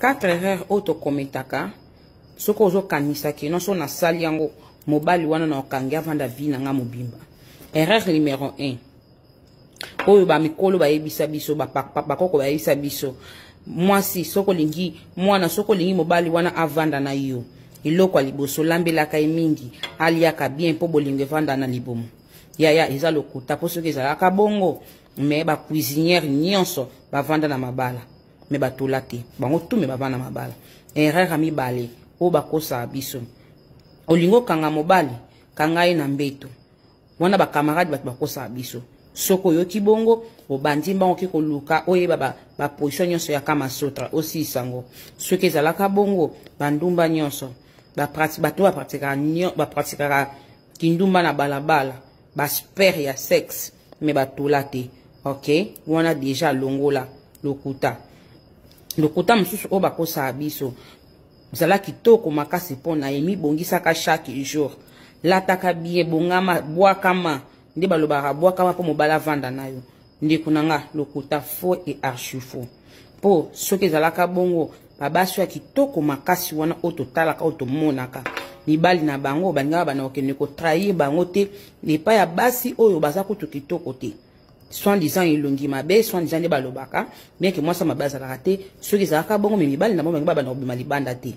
4 erreurs auto kometaka soko ozo kanisa ki non so na sali yango mobali wana na okangi avanda vi na nga mobimba. Erreur numéro 1. Oyo ba mikolo ba yebisa biso ba koko ba yebisa biso. Mwasi soko lingi mwana soko lingi mobali wana avanda na yo. Iloko aliboso lambelaka mingi aliaka bien po bolingo vanda na libomo. Ya eza lokuta po soki ezalaka bongo me ba cuisinière nyonso ba vanda na mabala. Me batula te bango tu me bavanda na mabala. Erreur ami bale o bakosa biso. Olingo kanga mobali kanga ye na mbeto. Wana ba camarade bat bakosa biso. Soko yoki bongo obandi mbango ke koluka oye ba position nyonso ya kama sotra aussi sango. Soki ezalaka bongo bandumba nyonso ba pratika kindumba na balabala ba sper ya sexe me batula te. OK, wana déjà longola lokuta msusu o bakosa biso zala kitoko makasi pona yemi bongisaka chaque jour lataka bien bongama boakama nde balobaka boakama po mobala vanda nayo nde kunanga lokuta faux et archi faux po soki ezalaka bongo babasi ya kitoko makasi wana ototalaka otomonaka mibali na bango balingaka bana okende ko trahir bango te epai ya basi oyo baza kutu kitoko te soit disant ilongi mabe soit disant balobaka bien que moi ça mabaza la raté ceux qui zaka bongo mais mibali na bongo bana obima libanda te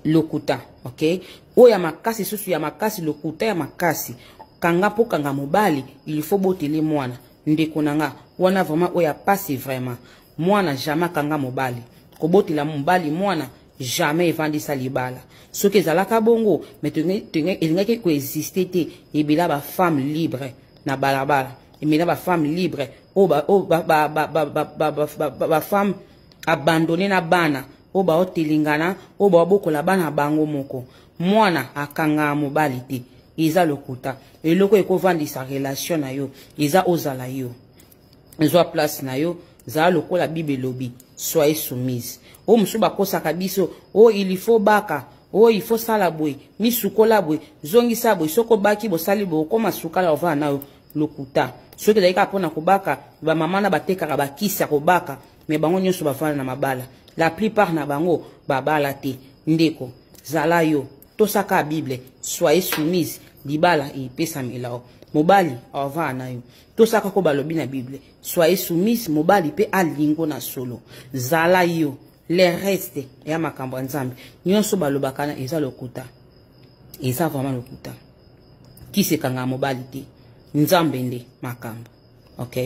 lokuta. OK, oya makasi susu ya makasi lokuta ya makasi kanga po kanga mobali il faut botele mwana ndeko nanga wana vraiment oya passe vraiment mwana jamais kanga mobali ko botela mobali mwana jamais evandisa libala soki ezalaka bongo mais elingaki ko exister te ebila ba femme libre na balabala emena ba femme libre ba femme abandonné na bana o ba otelingana o ba bokola bana bango moko mwana akanga mobali te eza lokuta eloko ekovandisa relation na yo eza ozala yo ezwa place na yo za lokola bible lobi soyez soumise o musu bakosaka biso o il faut baka o il faut sala boy misukola boy zongisa boy soko baki bosali bo koma sukala ova na yo lokuta soki daika pona kobaka ba mama na batekaka bakisa kobaka me bango nyonso bafana na mabala la plupart na bango babala te ndeko zala yo tosaka bible soyez soumise libala epesa milao mobali ova na yo tosaka ko balobi na bible soyez soumise mobali pe alingo na solo zala yo le reste ya makambo nzambe nyonso balobaka na eza lokuta eza vraiment lokuta kisekanga mobali te nzambe nde makambo. OK.